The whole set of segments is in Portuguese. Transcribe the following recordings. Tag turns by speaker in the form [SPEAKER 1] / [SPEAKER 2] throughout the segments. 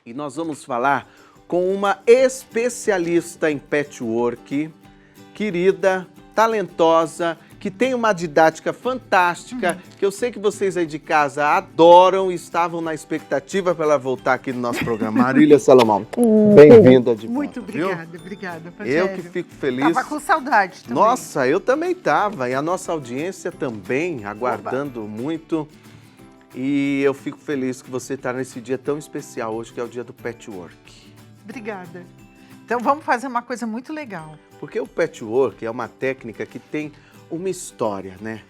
[SPEAKER 1] E nós vamos falar com uma especialista em patchwork, querida, talentosa, que tem uma didática fantástica, que eu sei que vocês aí de casa adoram e estavam na expectativa para ela voltar aqui no nosso programa. Marília Salomão, bem-vinda de volta.
[SPEAKER 2] Muito obrigada,
[SPEAKER 1] viu?
[SPEAKER 2] Obrigada, Rogério.
[SPEAKER 1] Eu que fico feliz.
[SPEAKER 2] Tava com saudade também.
[SPEAKER 1] Nossa, eu também tava, e a nossa audiência também, aguardando muito. E eu fico feliz que você está nesse dia tão especial hoje, que é o dia do patchwork.
[SPEAKER 2] Obrigada. Então vamos fazer uma coisa muito legal.
[SPEAKER 1] Porque o patchwork é uma técnica que tem uma história, né?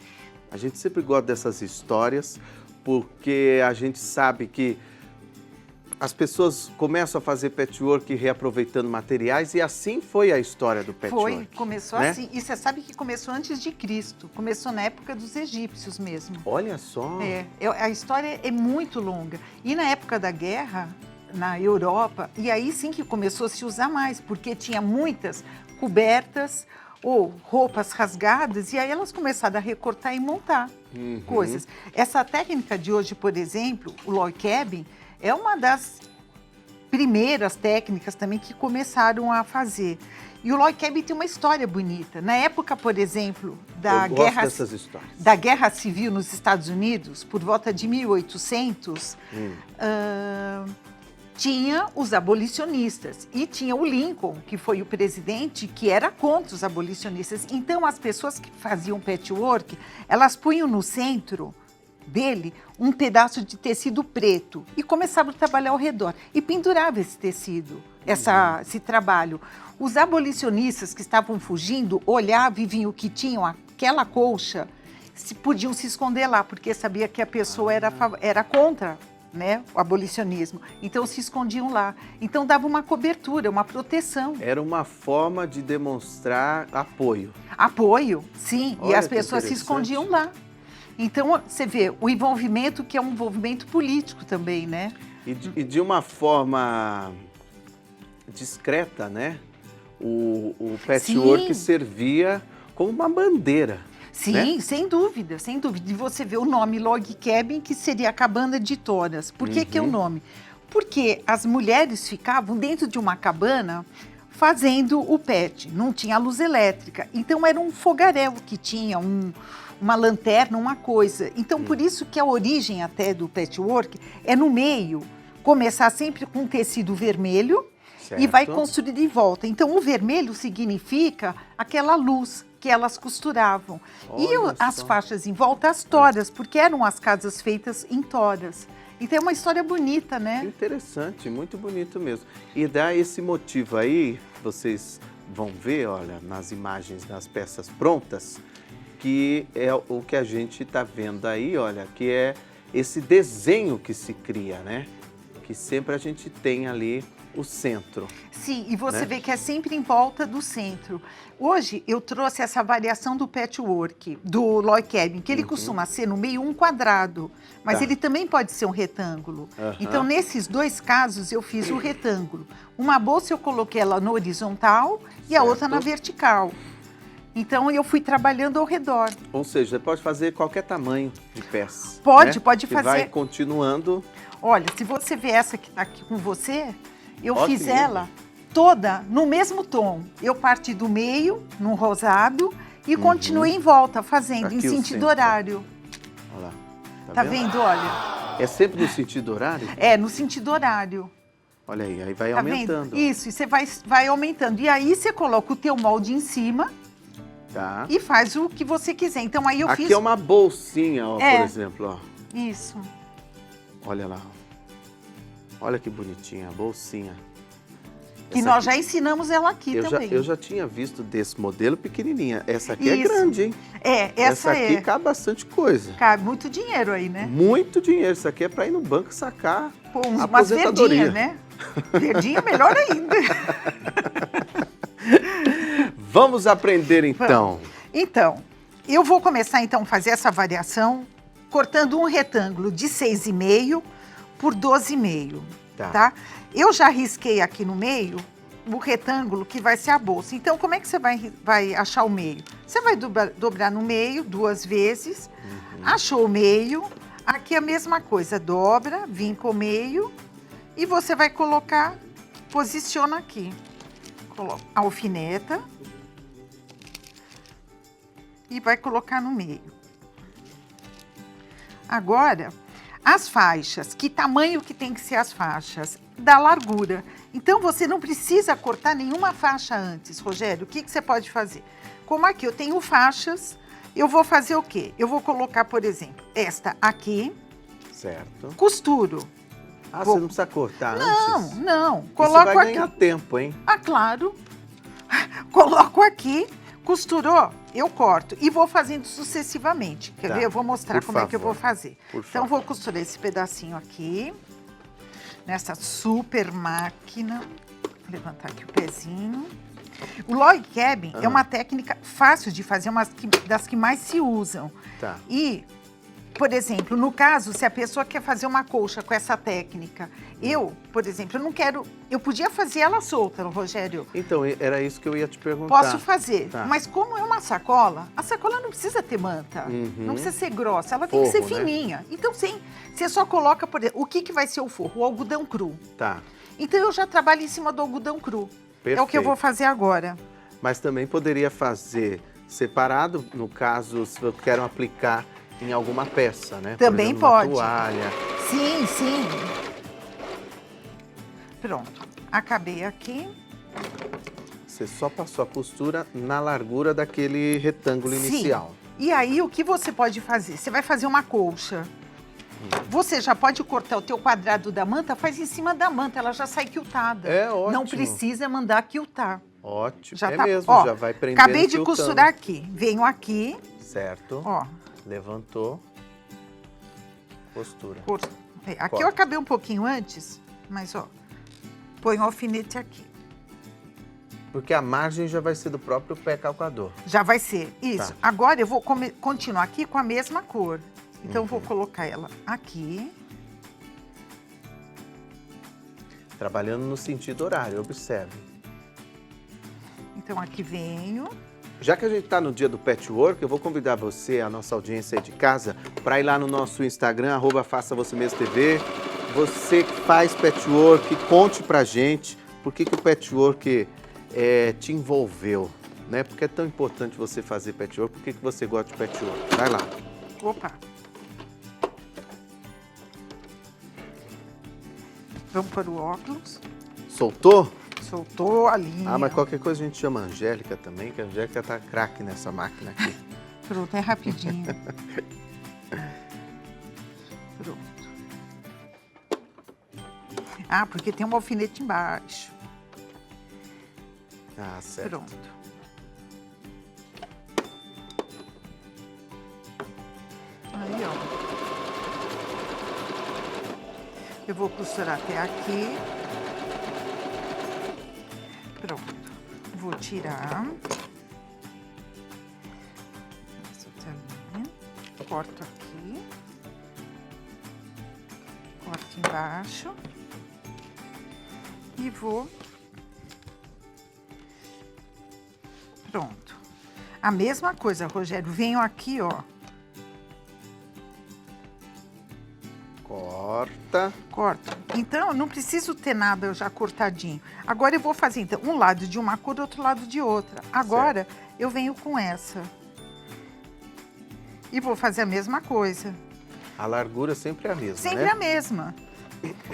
[SPEAKER 1] A gente sempre gosta dessas histórias, porque a gente sabe que as pessoas começam a fazer patchwork reaproveitando materiais, e assim foi a história do patchwork.
[SPEAKER 2] Começou
[SPEAKER 1] né?
[SPEAKER 2] assim. E você sabe que começou antes de Cristo. Começou na época dos egípcios mesmo.
[SPEAKER 1] Olha só!
[SPEAKER 2] A história é muito longa. E na época da guerra, na Europa, e aí sim que começou a se usar mais, porque tinha muitas cobertas ou roupas rasgadas, e aí elas começaram a recortar e montar coisas. Essa técnica de hoje, por exemplo, o log cabin, é uma das primeiras técnicas também que começaram a fazer. E o log cabin tem uma história bonita. Na época, por exemplo, da Guerra Civil nos Estados Unidos, por volta de 1800, tinha os abolicionistas e tinha o Lincoln, que foi o presidente, que era contra os abolicionistas. Então, as pessoas que faziam patchwork, elas punham no centro dele um pedaço de tecido preto e começavam a trabalhar ao redor. E pendurava esse tecido, esse trabalho. Os abolicionistas que estavam fugindo olhavam e viam que tinham aquela colcha, podiam se esconder lá, porque sabia que a pessoa era contra, né, o abolicionismo. Então se escondiam lá. Então dava uma cobertura, uma proteção.
[SPEAKER 1] Era uma forma de demonstrar apoio.
[SPEAKER 2] Apoio, sim.
[SPEAKER 1] Olha,
[SPEAKER 2] e as pessoas se escondiam lá. Então você vê o envolvimento, que é um envolvimento político também, né?
[SPEAKER 1] E de uma forma discreta, né? O patchwork servia como uma bandeira.
[SPEAKER 2] Sim,
[SPEAKER 1] né?
[SPEAKER 2] Sem dúvida, sem dúvida. E você vê o nome log cabin, que seria a cabana de toras. Por que é o nome? Porque as mulheres ficavam dentro de uma cabana fazendo o patch. Não tinha luz elétrica. Então era um fogaréu que tinha uma lanterna, uma coisa. Então por isso que a origem até do patchwork é no meio, começar sempre com tecido vermelho, certo, e vai construir de volta. Então o vermelho significa aquela luz que elas costuravam.
[SPEAKER 1] Olha
[SPEAKER 2] as faixas em volta, as toras, porque eram as casas feitas em toras. Então é uma história bonita, né?
[SPEAKER 1] Interessante, muito bonito mesmo. E dá esse motivo aí, vocês vão ver, olha, nas imagens das peças prontas, que é o que a gente está vendo aí, olha, que é esse desenho que se cria, né? Que sempre a gente tem ali o centro.
[SPEAKER 2] Sim, e você vê que é sempre em volta do centro. Hoje eu trouxe essa variação do patchwork, do log cabin, que ele costuma ser no meio um quadrado, mas ele também pode ser um retângulo. Então, nesses dois casos, eu fiz o retângulo. Uma bolsa eu coloquei ela no horizontal e a outra na vertical. Então, eu fui trabalhando ao redor.
[SPEAKER 1] Ou seja, pode fazer qualquer tamanho de peça.
[SPEAKER 2] Pode
[SPEAKER 1] Você
[SPEAKER 2] fazer.
[SPEAKER 1] Vai continuando.
[SPEAKER 2] Olha, se você ver essa que está aqui com você, eu
[SPEAKER 1] Ó,
[SPEAKER 2] fiz ela toda no mesmo tom. Eu parti do meio, no rosado, e continuei em volta, fazendo
[SPEAKER 1] Aqui
[SPEAKER 2] em
[SPEAKER 1] o
[SPEAKER 2] sentido
[SPEAKER 1] centro.
[SPEAKER 2] horário.
[SPEAKER 1] Olha lá.
[SPEAKER 2] Tá vendo? Olha.
[SPEAKER 1] É sempre no sentido horário?
[SPEAKER 2] É, no sentido horário.
[SPEAKER 1] Olha aí vai
[SPEAKER 2] Tá
[SPEAKER 1] aumentando.
[SPEAKER 2] vendo? Isso, e você vai aumentando. E aí você coloca o teu molde em cima e faz o que você quiser. Então aí eu fiz...
[SPEAKER 1] Aqui é uma bolsinha, ó, por exemplo, ó.
[SPEAKER 2] Isso.
[SPEAKER 1] Olha lá. Olha que bonitinha a bolsinha.
[SPEAKER 2] E nós já ensinamos ela aqui também.
[SPEAKER 1] Eu já tinha visto desse modelo pequenininha. Essa aqui é grande, hein?
[SPEAKER 2] Essa
[SPEAKER 1] aqui cabe bastante coisa.
[SPEAKER 2] Cabe muito dinheiro aí, né?
[SPEAKER 1] Muito dinheiro. Isso aqui é para ir no banco sacar
[SPEAKER 2] umas verdinhas, né? Verdinha melhor ainda.
[SPEAKER 1] Vamos aprender então.
[SPEAKER 2] Então, eu vou começar então a fazer essa variação cortando um retângulo de 6,5 por 12,5, tá? Eu já risquei aqui no meio o retângulo que vai ser a bolsa. Então, como é que você vai achar o meio? Você vai dobrar no meio 2 vezes, achou o meio, aqui a mesma coisa, dobra, vinca o meio E você vai colocar, posiciona aqui. Coloca a alfineta. E vai colocar no meio. Agora, as faixas, que tamanho que tem que ser as faixas? Da largura. Então, você não precisa cortar nenhuma faixa antes, Rogério. O que você pode fazer? Como aqui eu tenho faixas, eu vou fazer o quê? Eu vou colocar, por exemplo, esta aqui.
[SPEAKER 1] Certo.
[SPEAKER 2] Costuro.
[SPEAKER 1] Ah, você não precisa cortar
[SPEAKER 2] não,
[SPEAKER 1] antes?
[SPEAKER 2] Não,
[SPEAKER 1] Coloco aqui. Isso vai ganhar tempo, hein?
[SPEAKER 2] Ah, claro. Coloco aqui, costurou, eu corto. E vou fazendo sucessivamente. Quer ver? Eu vou mostrar como é que eu vou fazer. Então, vou costurar esse pedacinho aqui. Nessa super máquina. Vou levantar aqui o pezinho. O log cabin é uma técnica fácil de fazer, das que mais se usam.
[SPEAKER 1] Tá.
[SPEAKER 2] E, por exemplo, no caso, se a pessoa quer fazer uma colcha com essa técnica, por exemplo, eu não quero... Eu podia fazer ela solta, Rogério.
[SPEAKER 1] Então, era isso que eu ia te perguntar.
[SPEAKER 2] Posso fazer, mas como é uma sacola, a sacola não precisa ter manta, não precisa ser grossa, ela tem que ser fininha. Né? Então, sim, você só coloca, por exemplo, o que vai ser o forro? O algodão cru.
[SPEAKER 1] Tá.
[SPEAKER 2] Então, eu já trabalho em cima do algodão cru.
[SPEAKER 1] Perfeito.
[SPEAKER 2] É o que eu vou fazer agora.
[SPEAKER 1] Mas também poderia fazer separado, no caso, se eu quero aplicar em alguma peça, né?
[SPEAKER 2] Também
[SPEAKER 1] por exemplo,
[SPEAKER 2] pode.
[SPEAKER 1] Uma toalha.
[SPEAKER 2] Sim, sim. Pronto. Acabei aqui.
[SPEAKER 1] Você só passou a costura na largura daquele retângulo inicial.
[SPEAKER 2] E aí, o que você pode fazer? Você vai fazer uma colcha. Você já pode cortar o teu quadrado da manta, faz em cima da manta, ela já sai quiltada.
[SPEAKER 1] É ótimo.
[SPEAKER 2] Não precisa mandar quiltar.
[SPEAKER 1] Ótimo,
[SPEAKER 2] já
[SPEAKER 1] tá, mesmo, já vai prendendo.
[SPEAKER 2] Acabei de costurar aqui, venho aqui.
[SPEAKER 1] Certo.
[SPEAKER 2] Ó.
[SPEAKER 1] Levantou, costura.
[SPEAKER 2] Aqui corta. Eu acabei um pouquinho antes, mas ó, põe o alfinete aqui.
[SPEAKER 1] Porque a margem já vai ser do próprio pé calcador.
[SPEAKER 2] Já vai ser, isso.
[SPEAKER 1] Tá.
[SPEAKER 2] Agora eu vou continuar aqui com a mesma cor. Então, vou colocar ela aqui.
[SPEAKER 1] Trabalhando no sentido horário, observe.
[SPEAKER 2] Então, aqui venho.
[SPEAKER 1] Já que a gente está no dia do patchwork, eu vou convidar você, a nossa audiência aí de casa, para ir lá no nosso Instagram, @faça-você-mesmo-tv. Você que faz patchwork, conte pra gente por que o patchwork te envolveu, né? Porque é tão importante você fazer patchwork, por que você gosta de patchwork? Vai lá.
[SPEAKER 2] Opa! Vamos para o óculos.
[SPEAKER 1] Soltou?
[SPEAKER 2] Soltou a linha.
[SPEAKER 1] Ah, mas qualquer coisa a gente chama a Angélica também, que a Angélica tá craque nessa máquina aqui.
[SPEAKER 2] Pronto, é rapidinho. Pronto. Ah, porque tem um alfinete embaixo.
[SPEAKER 1] Ah, certo.
[SPEAKER 2] Pronto. Aí, ó. Eu vou costurar até aqui. Pronto. Vou tirar. Essa telinha. Corto aqui. Corto embaixo. E vou... Pronto. A mesma coisa, Rogério. Venho aqui, ó.
[SPEAKER 1] Corta.
[SPEAKER 2] Corto. Então, eu não preciso ter nada já cortadinho. Agora eu vou fazer, então, um lado de uma cor, outro lado de outra. Agora, eu venho com essa. E vou fazer a mesma coisa.
[SPEAKER 1] A largura sempre é a mesma,
[SPEAKER 2] Sempre
[SPEAKER 1] né?
[SPEAKER 2] a mesma.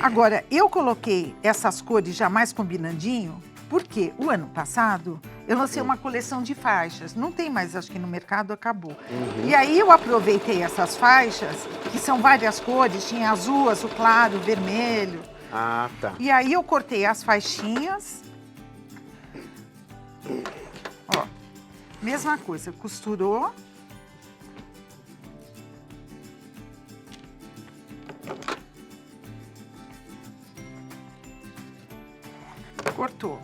[SPEAKER 2] Agora, eu coloquei essas cores já mais combinandinho, porque o ano passado eu lancei uma coleção de faixas. Não tem mais, acho que no mercado acabou. E aí eu aproveitei essas faixas, que são várias cores, tinha azul, azul claro, vermelho.
[SPEAKER 1] Ah, tá.
[SPEAKER 2] E aí eu cortei as faixinhas. Ó, mesma coisa, costurou. Cortou.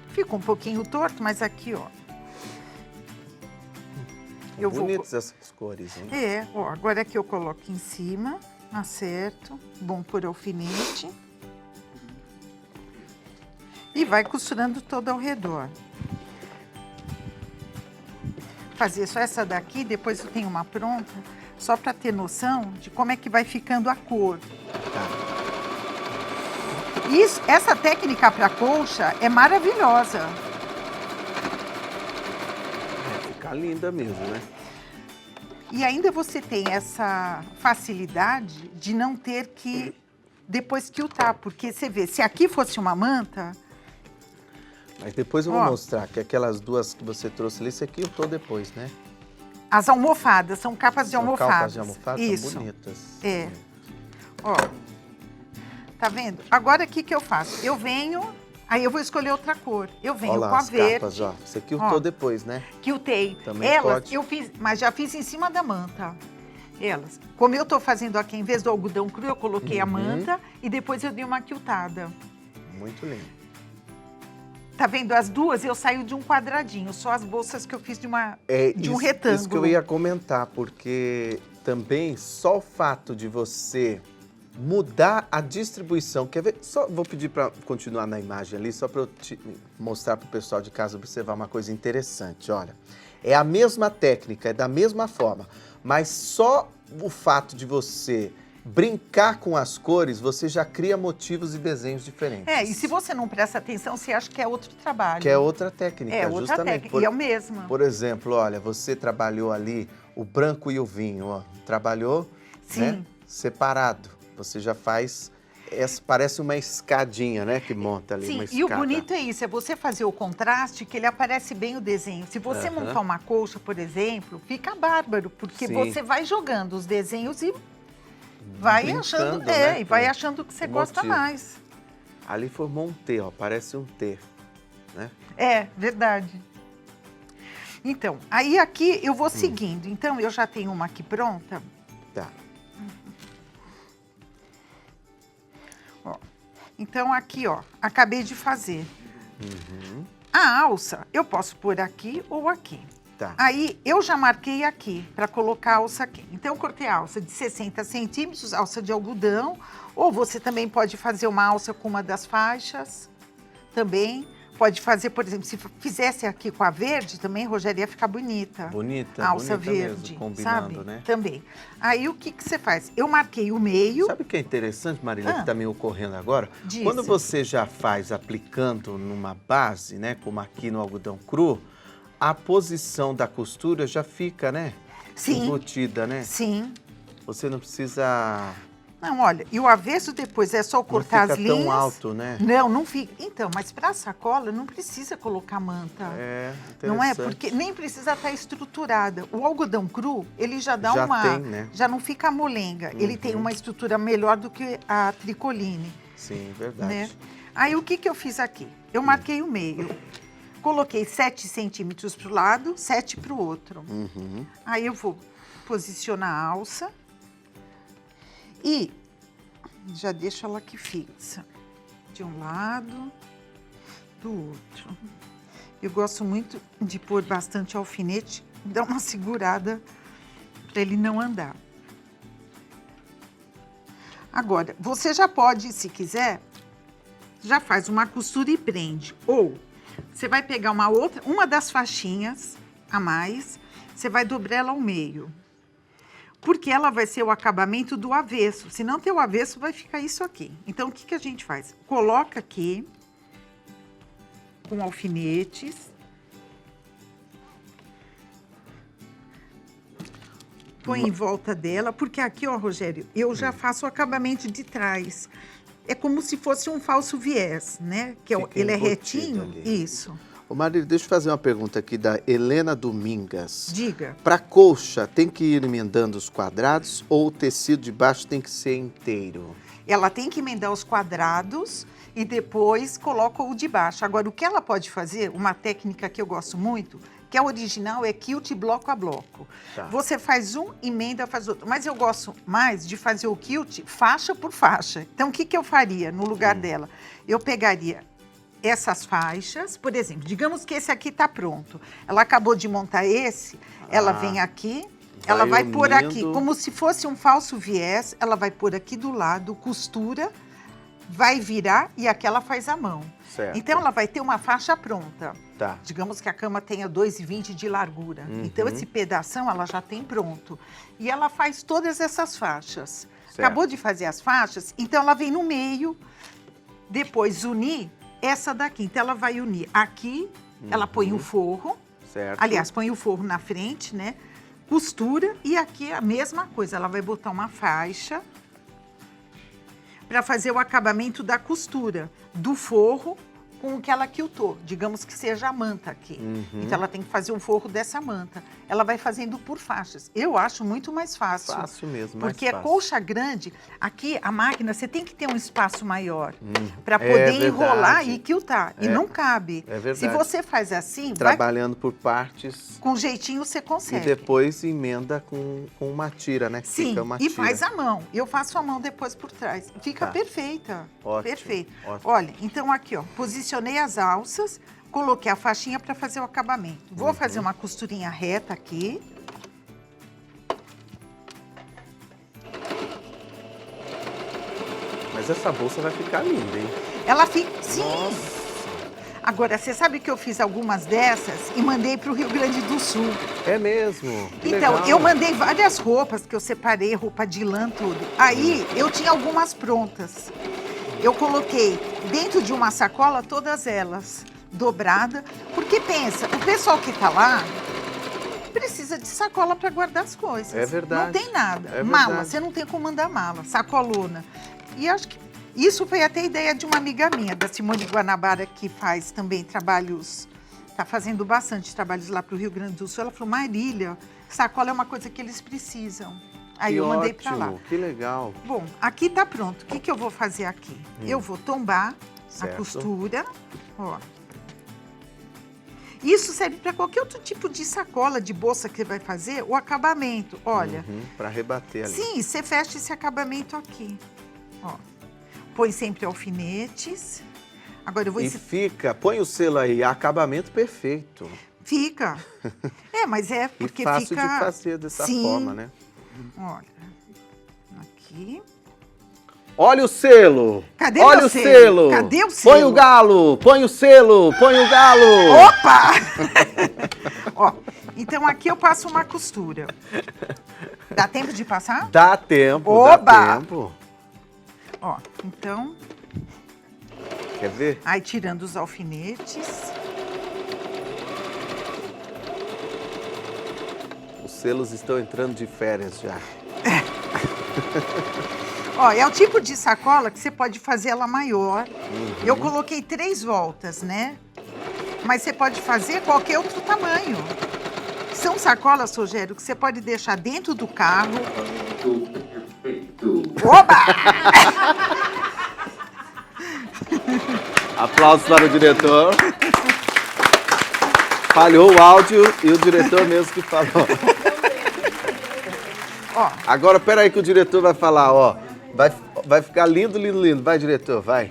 [SPEAKER 2] Ficou um pouquinho torto, mas aqui, ó.
[SPEAKER 1] Eu bonitas essas cores, hein?
[SPEAKER 2] É, ó, agora aqui eu coloco em cima, acerto, bom por alfinete. E vai costurando todo ao redor. Fazer só essa daqui, depois eu tenho uma pronta, só para ter noção de como é que vai ficando a cor.
[SPEAKER 1] Tá.
[SPEAKER 2] Essa técnica para colcha é maravilhosa.
[SPEAKER 1] Fica linda mesmo, né?
[SPEAKER 2] E ainda você tem essa facilidade de não ter que depois quiltar, porque você vê, se aqui fosse uma manta...
[SPEAKER 1] Mas depois eu vou mostrar que aquelas duas que você trouxe ali, você quiltou depois, né?
[SPEAKER 2] As almofadas, são capas de
[SPEAKER 1] São
[SPEAKER 2] almofadas.
[SPEAKER 1] capas de almofadas,
[SPEAKER 2] isso.
[SPEAKER 1] são bonitas.
[SPEAKER 2] É. Ó, tá vendo? Agora, o que eu faço? Eu venho, aí eu vou escolher outra cor. Eu venho
[SPEAKER 1] Olha lá,
[SPEAKER 2] com a
[SPEAKER 1] as
[SPEAKER 2] verde.
[SPEAKER 1] capas, ó. Você quiltou depois, né?
[SPEAKER 2] Quiltei.
[SPEAKER 1] Também
[SPEAKER 2] Elas,
[SPEAKER 1] pode.
[SPEAKER 2] eu fiz, mas já fiz em cima da manta. Elas. Como eu tô fazendo aqui, em vez do algodão cru, eu coloquei a manta e depois eu dei uma quiltada.
[SPEAKER 1] Muito lindo.
[SPEAKER 2] Tá vendo? As duas eu saio de um quadradinho, só as bolsas que eu fiz de um retângulo.
[SPEAKER 1] Isso que eu ia comentar, porque também só o fato de você mudar a distribuição, quer ver? Só vou pedir para continuar na imagem ali, só para eu mostrar para o pessoal de casa observar uma coisa interessante. Olha, é a mesma técnica, é da mesma forma, mas só o fato de você brincar com as cores, você já cria motivos e desenhos diferentes.
[SPEAKER 2] E se você não presta atenção, você acha que é outro trabalho.
[SPEAKER 1] Que é outra técnica,
[SPEAKER 2] é outra
[SPEAKER 1] justamente.
[SPEAKER 2] Técnica, e é o mesmo.
[SPEAKER 1] Por exemplo, olha, você trabalhou ali o branco e o vinho, ó, trabalhou, né, separado. Você já faz, parece uma escadinha, né, que monta ali, uma escada.
[SPEAKER 2] E o bonito é isso, é você fazer o contraste, que ele aparece bem o desenho. Se você montar uma colcha, por exemplo, fica bárbaro, porque você vai jogando os desenhos e vai achando,
[SPEAKER 1] né,
[SPEAKER 2] e vai achando que você gosta mais.
[SPEAKER 1] Ali formou um T, ó, parece um T, né?
[SPEAKER 2] É, verdade. Então, aí aqui eu vou seguindo. Então, eu já tenho uma aqui pronta.
[SPEAKER 1] Tá.
[SPEAKER 2] Ó, então, aqui, ó, acabei de fazer. A alça, eu posso pôr aqui ou aqui.
[SPEAKER 1] Tá.
[SPEAKER 2] Aí, eu já marquei aqui, para colocar a alça aqui. Então, eu cortei a alça de 60 centímetros, alça de algodão. Ou você também pode fazer uma alça com uma das faixas. Também. Pode fazer, por exemplo, se fizesse aqui com a verde, também, Rogério, ia ficar bonita.
[SPEAKER 1] Bonita,
[SPEAKER 2] a alça
[SPEAKER 1] bonita
[SPEAKER 2] verde,
[SPEAKER 1] mesmo, combinando,
[SPEAKER 2] sabe?
[SPEAKER 1] né?
[SPEAKER 2] Também. Aí, o que você faz? Eu marquei o meio.
[SPEAKER 1] Sabe o que é interessante, Marília, que está me ocorrendo agora?
[SPEAKER 2] Diz.
[SPEAKER 1] Quando você já faz aplicando numa base, né, como aqui no algodão cru, a posição da costura já fica, né?
[SPEAKER 2] Sim.
[SPEAKER 1] Embutida, né?
[SPEAKER 2] Sim.
[SPEAKER 1] Você não precisa...
[SPEAKER 2] Não, olha, e o avesso depois é só cortar as linhas.
[SPEAKER 1] Não fica tão alto, né?
[SPEAKER 2] Não, não fica. Então, mas para sacola não precisa colocar manta.
[SPEAKER 1] É, interessante.
[SPEAKER 2] Não é? Porque nem precisa estar estruturada. O algodão cru, ele já dá
[SPEAKER 1] já
[SPEAKER 2] uma...
[SPEAKER 1] tem, né?
[SPEAKER 2] Já não fica molenga. Ele tem uma estrutura melhor do que a tricoline.
[SPEAKER 1] Sim, verdade.
[SPEAKER 2] Né? Aí, o que eu fiz aqui? Eu marquei o meio. Coloquei 7 centímetros para o lado, 7 para o outro. Aí, eu vou posicionar a alça. E já deixo ela aqui fixa. De um lado, do outro. Eu gosto muito de pôr bastante alfinete, dar uma segurada para ele não andar. Agora, você já pode, se quiser, já faz uma costura e prende. Ou você vai pegar uma das faixinhas a mais, você vai dobrar ela ao meio. Porque ela vai ser o acabamento do avesso. Se não ter o avesso, vai ficar isso aqui. Então, o que a gente faz? Coloca aqui, com alfinetes. Põe em volta dela, porque aqui, ó, Rogério, eu já faço o acabamento de trás. É como se fosse um falso viés, né? Que ele é retinho. Ali. Isso.
[SPEAKER 1] Ô Marília, deixa eu fazer uma pergunta aqui da Helena Domingas.
[SPEAKER 2] Diga.
[SPEAKER 1] Para colcha, tem que ir emendando os quadrados ou o tecido de baixo tem que ser inteiro?
[SPEAKER 2] Ela tem que emendar os quadrados e depois coloca o de baixo. Agora, o que ela pode fazer, uma técnica que eu gosto muito, que é original, é quilt bloco a bloco. Tá. Você faz um, emenda, faz outro. Mas eu gosto mais de fazer o quilt faixa por faixa. Então, o que eu faria no lugar dela? Eu pegaria essas faixas, por exemplo, digamos que esse aqui está pronto. Ela acabou de montar esse, ela vem aqui, ela vai pôr aqui, como se fosse um falso viés, ela vai pôr aqui do lado, costura, vai virar e aqui ela faz a mão.
[SPEAKER 1] Certo.
[SPEAKER 2] Então, ela vai ter uma faixa pronta.
[SPEAKER 1] Tá.
[SPEAKER 2] Digamos que a cama tenha 2,20 de largura. Então, esse pedação ela já tem pronto. E ela faz todas essas faixas.
[SPEAKER 1] Certo.
[SPEAKER 2] Acabou de fazer as faixas, então ela vem no meio, depois unir essa daqui. Então, ela vai unir aqui, ela põe o forro.
[SPEAKER 1] Certo.
[SPEAKER 2] Aliás, põe o forro na frente, né? Costura e aqui a mesma coisa. Ela vai botar uma faixa para fazer o acabamento da costura do forro com o que ela quiltou. Digamos que seja a manta aqui. Então, ela tem que fazer um forro dessa manta. Ela vai fazendo por faixas. Eu acho muito mais fácil.
[SPEAKER 1] Fácil mesmo, mais
[SPEAKER 2] porque
[SPEAKER 1] fácil.
[SPEAKER 2] é colcha grande. Aqui, a máquina, você tem que ter um espaço maior para poder enrolar e quiltar. E não cabe.
[SPEAKER 1] É verdade.
[SPEAKER 2] Se você faz assim,
[SPEAKER 1] trabalhando por partes.
[SPEAKER 2] com jeitinho você consegue.
[SPEAKER 1] E depois emenda com uma tira, né? Que
[SPEAKER 2] Sim,
[SPEAKER 1] fica uma
[SPEAKER 2] e
[SPEAKER 1] tira.
[SPEAKER 2] faz a mão. Eu faço a mão depois por trás. Fica perfeita.
[SPEAKER 1] Ótimo,
[SPEAKER 2] Perfeito.
[SPEAKER 1] ótimo.
[SPEAKER 2] Olha, então aqui, ó, posicionei as alças, coloquei a faixinha para fazer o acabamento. Vou fazer uma costurinha reta aqui.
[SPEAKER 1] Mas essa bolsa vai ficar linda, hein?
[SPEAKER 2] Ela fica... Sim.
[SPEAKER 1] Nossa.
[SPEAKER 2] Agora, você sabe que eu fiz algumas dessas e mandei para o Rio Grande do Sul.
[SPEAKER 1] É mesmo? Que
[SPEAKER 2] Então,
[SPEAKER 1] legal.
[SPEAKER 2] eu mandei várias roupas que eu separei, roupa de lã, tudo. Aí, eu tinha algumas prontas. Eu coloquei dentro de uma sacola todas elas, dobrada. Porque pensa, o pessoal que tá lá precisa de sacola para guardar as coisas.
[SPEAKER 1] É verdade.
[SPEAKER 2] Não tem nada.
[SPEAKER 1] É
[SPEAKER 2] mala,
[SPEAKER 1] verdade.
[SPEAKER 2] você não tem como mandar mala, sacolona. E acho que isso foi até ideia de uma amiga minha, da Simone Guanabara, que faz também trabalhos, está fazendo bastante trabalhos lá para o Rio Grande do Sul. Ela falou, Marília, sacola é uma coisa que eles precisam. Aí eu mandei para lá.
[SPEAKER 1] Que legal.
[SPEAKER 2] Bom, aqui tá pronto. O que que eu vou fazer aqui? Eu vou tombar a costura, ó. Isso serve para qualquer outro tipo de sacola, de bolsa que você vai fazer, o acabamento, olha.
[SPEAKER 1] Para rebater ali.
[SPEAKER 2] Sim, você fecha esse acabamento aqui, ó. Põe sempre alfinetes. Agora eu vou...
[SPEAKER 1] E fica, põe o selo aí, acabamento perfeito.
[SPEAKER 2] Fica. É, mas é porque
[SPEAKER 1] e fácil
[SPEAKER 2] fica...
[SPEAKER 1] de fazer dessa
[SPEAKER 2] Sim.
[SPEAKER 1] forma, né?
[SPEAKER 2] Olha, aqui.
[SPEAKER 1] Olha o selo!
[SPEAKER 2] Cadê
[SPEAKER 1] Olha
[SPEAKER 2] meu
[SPEAKER 1] o selo!
[SPEAKER 2] Cadê o selo?
[SPEAKER 1] Põe o galo! Põe o selo! Põe o galo!
[SPEAKER 2] Opa! Ó, então aqui eu passo uma costura. Dá tempo de passar?
[SPEAKER 1] Dá tempo,
[SPEAKER 2] Oba!
[SPEAKER 1] dá tempo.
[SPEAKER 2] Ó, então...
[SPEAKER 1] Quer ver?
[SPEAKER 2] Aí tirando os alfinetes.
[SPEAKER 1] Os selos estão entrando de férias já.
[SPEAKER 2] Ó, é o tipo de sacola que você pode fazer ela maior. Eu coloquei 3 voltas, né? Mas você pode fazer qualquer outro tamanho. São sacolas, Rogério, que você pode deixar dentro do carro. Oba!
[SPEAKER 1] Aplausos para o diretor. Falhou o áudio e o diretor mesmo que falou.
[SPEAKER 2] Ó.
[SPEAKER 1] Agora, peraí que o diretor vai falar, ó. Vai ficar lindo, lindo, lindo. Vai, diretor, vai.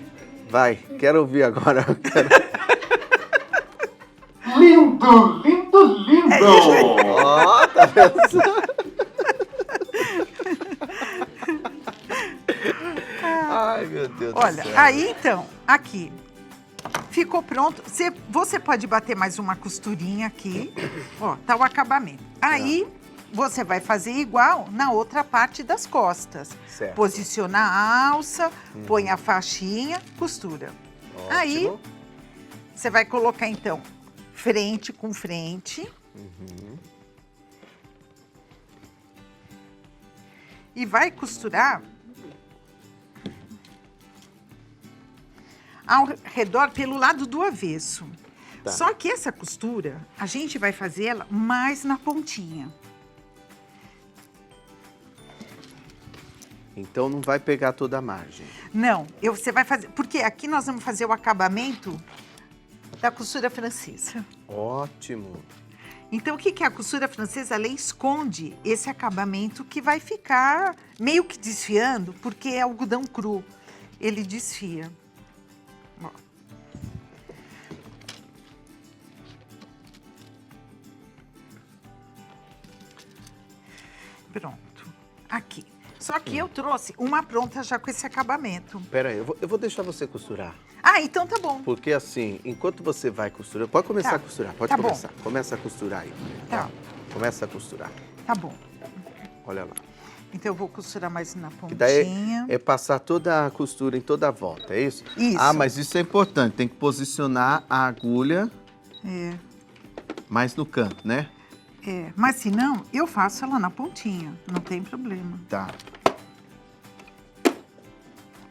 [SPEAKER 1] Vai. Quero ouvir agora.
[SPEAKER 3] Lindo, lindo, lindo!
[SPEAKER 1] Ó, tá vendo? Ai, meu Deus
[SPEAKER 2] Olha,
[SPEAKER 1] do céu.
[SPEAKER 2] aí então, aqui. Ficou pronto. Você pode bater mais uma costurinha aqui. Ó, tá o acabamento. Aí, você vai fazer igual na outra parte das costas.
[SPEAKER 1] Certo.
[SPEAKER 2] Posiciona a alça, põe a faixinha, costura.
[SPEAKER 1] Ótimo.
[SPEAKER 2] Aí, você vai colocar, então, frente com frente. E vai costurar ao redor pelo lado do avesso.
[SPEAKER 1] Tá.
[SPEAKER 2] Só que essa costura, a gente vai fazer ela mais na pontinha.
[SPEAKER 1] Então não vai pegar toda a margem.
[SPEAKER 2] Não, você vai fazer... Porque aqui nós vamos fazer o acabamento da costura francesa.
[SPEAKER 1] Ótimo.
[SPEAKER 2] Então, o que que é a costura francesa? Ela esconde esse acabamento que vai ficar meio que desfiando, porque é algodão cru. Ele desfia. Ó. Pronto. Aqui. Só que eu trouxe uma pronta já com esse acabamento.
[SPEAKER 1] Peraí, eu vou deixar você costurar.
[SPEAKER 2] Ah, então tá bom.
[SPEAKER 1] Porque assim, enquanto você vai costurar... Pode começar
[SPEAKER 2] Tá.
[SPEAKER 1] a costurar, pode
[SPEAKER 2] Tá bom.
[SPEAKER 1] começar. Começa a costurar aí.
[SPEAKER 2] Tá.
[SPEAKER 1] Começa a costurar.
[SPEAKER 2] Tá bom.
[SPEAKER 1] Olha lá.
[SPEAKER 2] Então eu vou costurar mais na
[SPEAKER 1] Que daí
[SPEAKER 2] pontinha.
[SPEAKER 1] é passar toda a costura em toda a volta, é isso?
[SPEAKER 2] Isso.
[SPEAKER 1] Ah, mas isso é importante, tem que posicionar a agulha
[SPEAKER 2] É,
[SPEAKER 1] mais no canto, né?
[SPEAKER 2] mas se não, eu faço ela na pontinha, não tem problema.
[SPEAKER 1] Tá.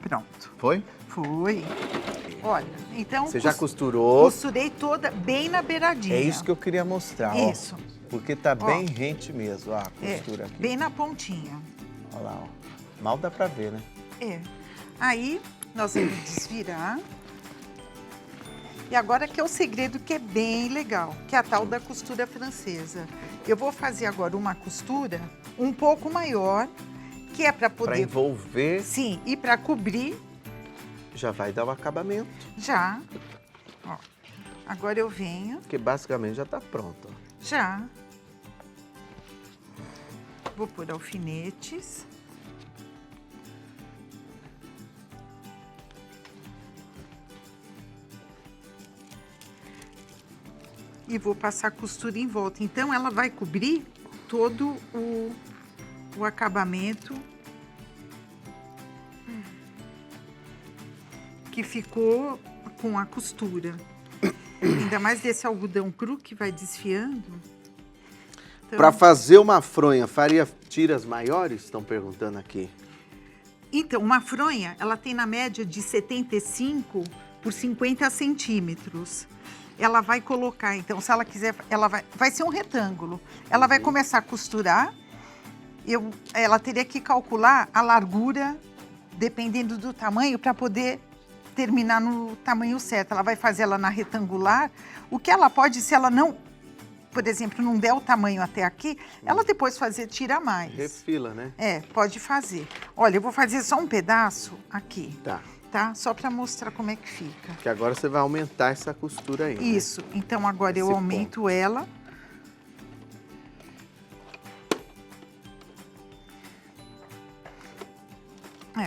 [SPEAKER 2] Pronto,
[SPEAKER 1] Foi?
[SPEAKER 2] foi. Olha, então...
[SPEAKER 1] Você já costurou.
[SPEAKER 2] Costurei toda bem na beiradinha.
[SPEAKER 1] É isso que eu queria mostrar, ó.
[SPEAKER 2] Isso.
[SPEAKER 1] Porque tá
[SPEAKER 2] Ó.
[SPEAKER 1] bem rente mesmo, ó, a costura aqui.
[SPEAKER 2] Bem na pontinha.
[SPEAKER 1] Olha lá, ó. Mal dá pra ver, né?
[SPEAKER 2] Aí, nós vamos desvirar. E agora que é o segredo que é bem legal, que é a tal da costura francesa. Eu vou fazer agora uma costura um pouco maior, que é para
[SPEAKER 1] Pra
[SPEAKER 2] poder...
[SPEAKER 1] envolver,
[SPEAKER 2] Sim, e para cobrir
[SPEAKER 1] já vai dar o acabamento.
[SPEAKER 2] já. Ó, agora eu venho,
[SPEAKER 1] Porque basicamente já tá pronto, ó.
[SPEAKER 2] já. Vou pôr alfinetes. E vou passar costura em volta. Então, ela vai cobrir todo o acabamento que ficou com a costura. Ainda mais desse algodão cru que vai desfiando. Então,
[SPEAKER 1] Pra fazer uma fronha, faria tiras maiores? Estão perguntando aqui.
[SPEAKER 2] Então, uma fronha, ela tem na média de 75 por 50 centímetros. Ela vai colocar, então, se ela quiser, ela vai ser um retângulo. Ela vai começar a costurar. Ela teria que calcular a largura, dependendo do tamanho, para poder terminar no tamanho certo. Ela vai fazer ela na retangular. O que ela pode, se ela não, por exemplo, não der o tamanho até aqui, ela depois fazer tira mais.
[SPEAKER 1] Refila, né?
[SPEAKER 2] Pode fazer. Olha, eu vou fazer só um pedaço aqui,
[SPEAKER 1] Tá.
[SPEAKER 2] Só para mostrar como é que fica.
[SPEAKER 1] Que agora você vai aumentar essa costura aí, né?
[SPEAKER 2] Isso. Então, agora eu
[SPEAKER 1] Esse
[SPEAKER 2] aumento ela.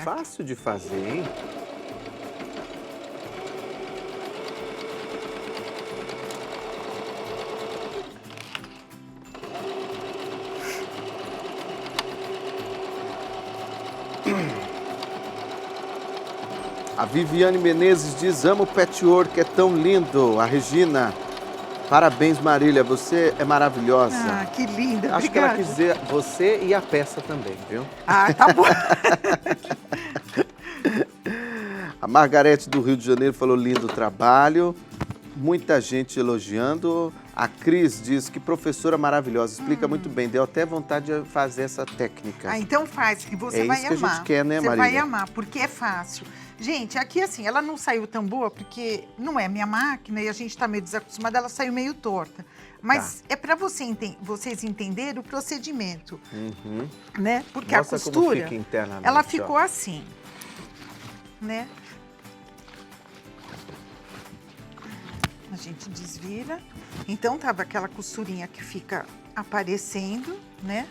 [SPEAKER 1] Fácil de fazer, hein? A Viviane Menezes diz, amo o patchwork, é tão lindo. A Regina, parabéns Marília, você é maravilhosa.
[SPEAKER 2] Ah, que linda,
[SPEAKER 1] Acho que ela
[SPEAKER 2] obrigada.
[SPEAKER 1] quis dizer você e a peça também, viu?
[SPEAKER 2] Ah, tá bom.
[SPEAKER 1] A Margarete do Rio de Janeiro falou lindo trabalho. Muita gente elogiando. A Cris diz que professora maravilhosa, explica muito bem. Deu até vontade de fazer essa técnica.
[SPEAKER 2] Ah, então faz, que você
[SPEAKER 1] É
[SPEAKER 2] vai
[SPEAKER 1] isso que a
[SPEAKER 2] amar.
[SPEAKER 1] gente quer, né,
[SPEAKER 2] Você vai
[SPEAKER 1] Marília?
[SPEAKER 2] amar, porque é fácil. Gente, aqui assim, ela não saiu tão boa, porque não é minha máquina e a gente tá meio desacostumada, ela saiu meio torta. Mas é para vocês entenderem o procedimento, né? Porque
[SPEAKER 1] Mostra
[SPEAKER 2] a
[SPEAKER 1] como
[SPEAKER 2] costura,
[SPEAKER 1] fica internamente,
[SPEAKER 2] ela
[SPEAKER 1] ó.
[SPEAKER 2] ficou assim, né? A gente desvira. Então, tava aquela costurinha que fica aparecendo, né?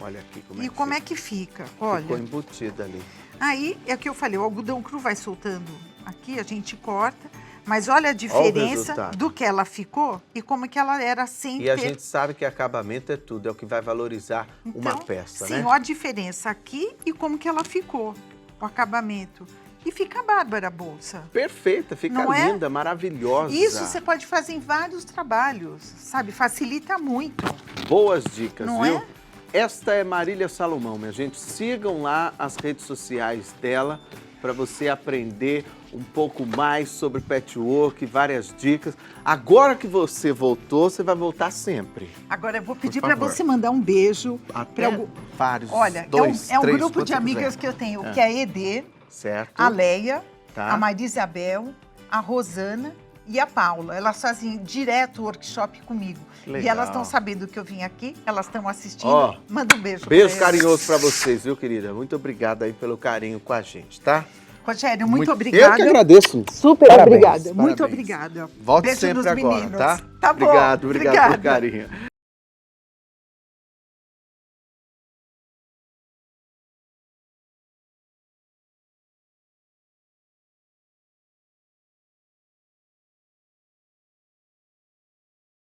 [SPEAKER 1] Olha aqui como é
[SPEAKER 2] E
[SPEAKER 1] que
[SPEAKER 2] como é
[SPEAKER 1] fica.
[SPEAKER 2] que fica? Olha.
[SPEAKER 1] Ficou embutida ali.
[SPEAKER 2] Aí, é o que eu falei, o algodão cru vai soltando aqui, a gente corta, mas olha a diferença
[SPEAKER 1] resultado.
[SPEAKER 2] do que ela ficou e como que ela era sem
[SPEAKER 1] E
[SPEAKER 2] ter...
[SPEAKER 1] a gente sabe que acabamento é tudo, é o que vai valorizar uma
[SPEAKER 2] Então,
[SPEAKER 1] peça,
[SPEAKER 2] sim,
[SPEAKER 1] né?
[SPEAKER 2] olha a diferença aqui e como que ela ficou, o acabamento. E fica bárbara a bolsa.
[SPEAKER 1] Perfeita, fica
[SPEAKER 2] Não é?
[SPEAKER 1] linda, maravilhosa.
[SPEAKER 2] Isso você pode fazer em vários trabalhos, sabe? Facilita muito.
[SPEAKER 1] Boas dicas,
[SPEAKER 2] Não
[SPEAKER 1] viu?
[SPEAKER 2] é?
[SPEAKER 1] Esta é Marília Salomão, minha gente. Sigam lá as redes sociais dela para você aprender um pouco mais sobre patchwork, várias dicas. Agora que você voltou, você vai voltar sempre.
[SPEAKER 2] Agora eu vou pedir
[SPEAKER 1] Por
[SPEAKER 2] para
[SPEAKER 1] favor.
[SPEAKER 2] você mandar um beijo.
[SPEAKER 1] Até
[SPEAKER 2] pra
[SPEAKER 1] vários,
[SPEAKER 2] Olha,
[SPEAKER 1] dois,
[SPEAKER 2] é um
[SPEAKER 1] três,
[SPEAKER 2] grupo
[SPEAKER 1] quanto
[SPEAKER 2] de amigas
[SPEAKER 1] quiser.
[SPEAKER 2] que eu tenho, que é a ED,
[SPEAKER 1] Certo.
[SPEAKER 2] a Leia,
[SPEAKER 1] Tá.
[SPEAKER 2] a Maria Isabel, a Rosana e a Paula. Elas fazem direto o workshop comigo.
[SPEAKER 1] Legal.
[SPEAKER 2] E elas estão sabendo que eu vim aqui, elas estão assistindo.
[SPEAKER 1] Ó,
[SPEAKER 2] Manda um beijo.
[SPEAKER 1] Beijo
[SPEAKER 2] pra elas.
[SPEAKER 1] carinhoso para vocês, viu, querida? Muito obrigada aí pelo carinho com a gente, tá?
[SPEAKER 2] Rogério, muito obrigada.
[SPEAKER 1] Eu que agradeço.
[SPEAKER 2] Super
[SPEAKER 1] Parabéns,
[SPEAKER 2] obrigada. Muito
[SPEAKER 1] parabéns.
[SPEAKER 2] obrigada.
[SPEAKER 1] Volte
[SPEAKER 2] Beijo
[SPEAKER 1] sempre
[SPEAKER 2] nos
[SPEAKER 1] agora,
[SPEAKER 2] meninos.
[SPEAKER 1] tá?
[SPEAKER 2] Tá bom.
[SPEAKER 1] Obrigado pelo
[SPEAKER 2] Obrigada.
[SPEAKER 1] carinho.